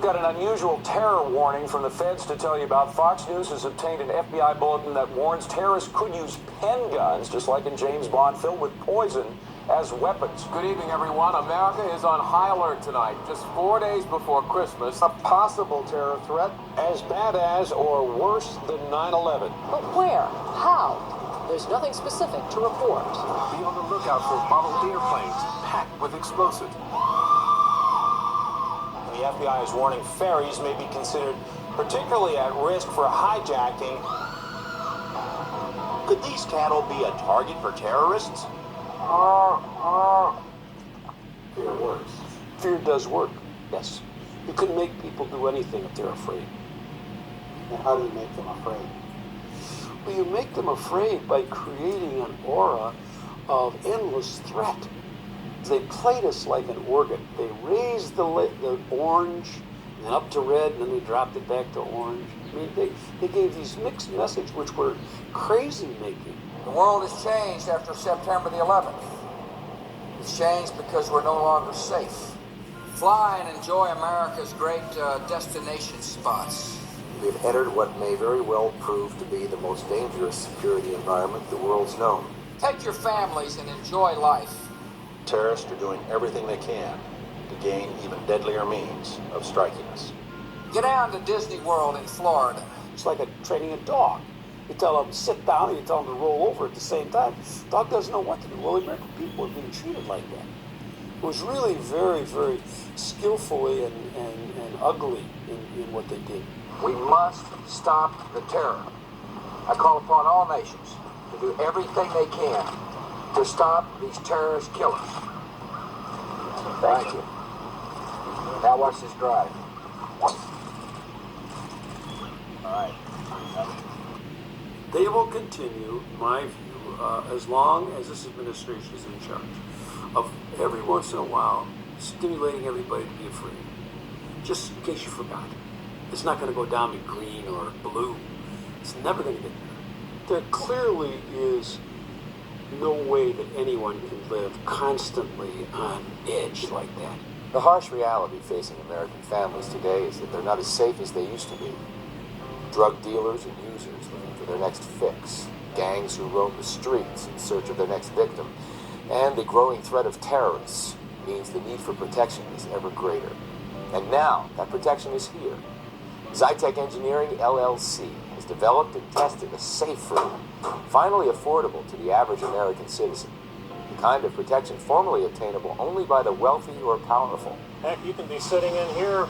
got an unusual terror warning from the feds to tell you about. Fox News has obtained an FBI bulletin that warns terrorists could use pen guns, just like in James Bond, filled with poison as weapons. Good evening, everyone. America is on high alert tonight, just 4 days before Christmas. A possible terror threat as bad as or worse than 9/11. But where? How? There's nothing specific to report. Be on the lookout for model airplanes packed with explosives. The FBI is warning ferries may be considered particularly at risk for hijacking. Could these cattle be a target for terrorists? Fear works. Fear does work, yes. You can make people do anything if they're afraid. And how do you make them afraid? Well, you make them afraid by creating an aura of endless threat. They played us like an organ. They raised the orange and up to red, and then they dropped it back to orange. I mean, they gave these mixed messages which were crazy-making. The world has changed after September the 11th. It's changed because we're no longer safe. Fly and enjoy America's great destination spots. We've entered what may very well prove to be the most dangerous security environment the world's known. Take your families and enjoy life. Terrorists are doing everything they can to gain even deadlier means of striking us. Get down to Disney World in Florida. It's like training a dog. You tell them sit down and you tell them to roll over at the same time. The dog doesn't know what to do. Well, the American people are being treated like that. It was really very, very skillfully and ugly in what they did. We must stop the terror. I call upon all nations to do everything they can to stop these terrorist killers. Thank you. Now watch this drive. All right. They will continue, in my view, as long as this administration is in charge, of every once in a while stimulating everybody to be afraid. Just in case you forgot. It's not going to go down to green or blue. It's never going to get there. There clearly is no way that anyone can live constantly on edge like that. The harsh reality facing American families today is that they're not as safe as they used to be. Drug dealers and users looking for their next fix, gangs who roam the streets in search of their next victim, and the growing threat of terrorists means the need for protection is ever greater. And now, that protection is here. Zytec Engineering, LLC, has developed and tested a safe route, finally affordable to the average American citizen. The kind of protection formerly obtainable only by the wealthy or powerful. Heck, you can be sitting in here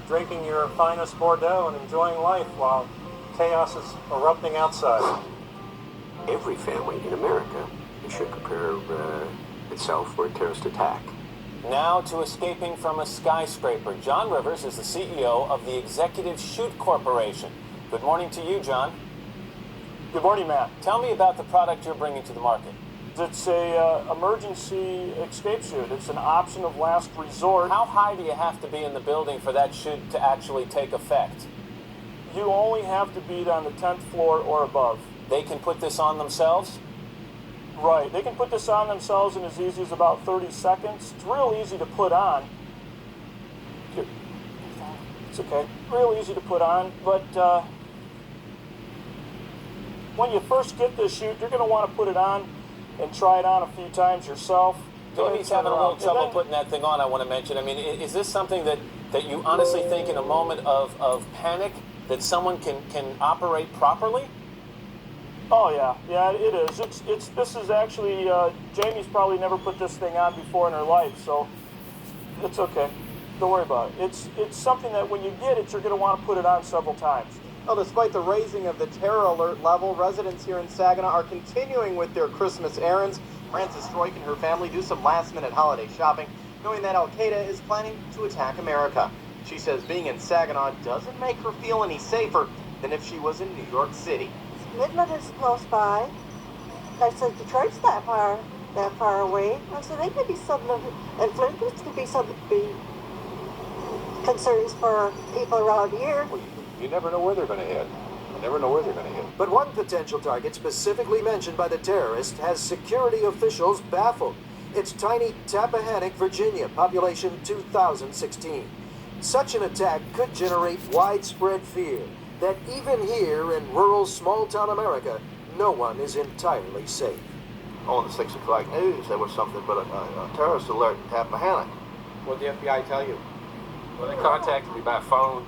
drinking your finest Bordeaux and enjoying life while chaos is erupting outside. Every family in America should prepare itself for a terrorist attack. Now to escaping from a skyscraper. John Rivers is the CEO of the Executive Chute Corporation. Good morning to you, John. Good morning, Matt. Tell me about the product you're bringing to the market. It's a emergency escape chute. It's an option of last resort. How high do you have to be in the building for that chute to actually take effect? You only have to be on the 10th floor or above. They can put this on themselves? Right. They can put this on themselves in as easy as about 30 seconds. It's real easy to put on. Here. It's okay. Real easy to put on, but when you first get this chute, you're going to want to put it on and try it on a few times yourself. He's having a little trouble putting that thing on, I want to mention. I mean, is this something that you honestly think in a moment of panic that someone can operate properly? Oh, yeah, it is. This is actually, Jamie's probably never put this thing on before in her life, so it's okay. Don't worry about it. It's something that when you get it, you're going to want to put it on several times. Well, despite the raising of the terror alert level, residents here in Saginaw are continuing with their Christmas errands. Frances Stroik and her family do some last-minute holiday shopping, knowing that Al-Qaeda is planning to attack America. She says being in Saginaw doesn't make her feel any safer than if she was in New York City. Midland is close by. I said Detroit's that far away. I said they could be and Flint could be concerns for people around here. Well, you never know where they're going to hit. You never know where they're going to hit. But one potential target specifically mentioned by the terrorist has security officials baffled. It's tiny Tappahannock, Virginia, population 2016. Such an attack could generate widespread fear that even here in rural small-town America, no one is entirely safe. On the 6 o'clock news, there was something but a terrorist alert in Tappahannock. What did the FBI tell you? Well, they contacted me by phone.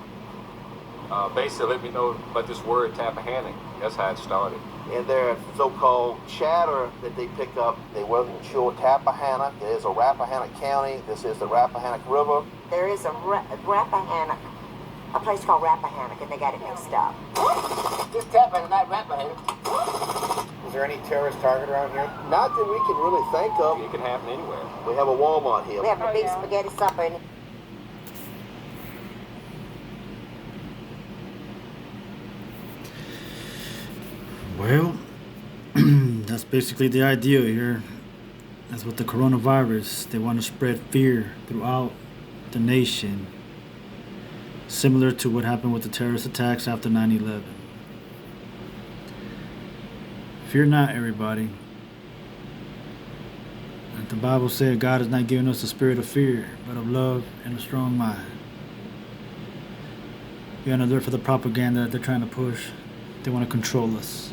Basically let me know about this word Tappahannock. That's how it started. And their so-called chatter that they pick up, they wasn't sure Tappahannock. There's a Rappahannock County. This is the Rappahannock River. There is a Rappahannock, a place called Rappahannock, and they got it mixed up. This Tappahannock, not Rappahannock. Is there any terrorist target around here? Not that we can really think of. It can happen anywhere. We have a Walmart here. We have a big spaghetti supper, and Well, that's basically the idea here. That's what the coronavirus, they want to spread fear throughout the nation, similar to what happened with the terrorist attacks after 9/11. Fear not, everybody. Like the Bible said, God has not given us a spirit of fear, but of love and a strong mind. Be on alert for the propaganda that they're trying to push. They want to control us.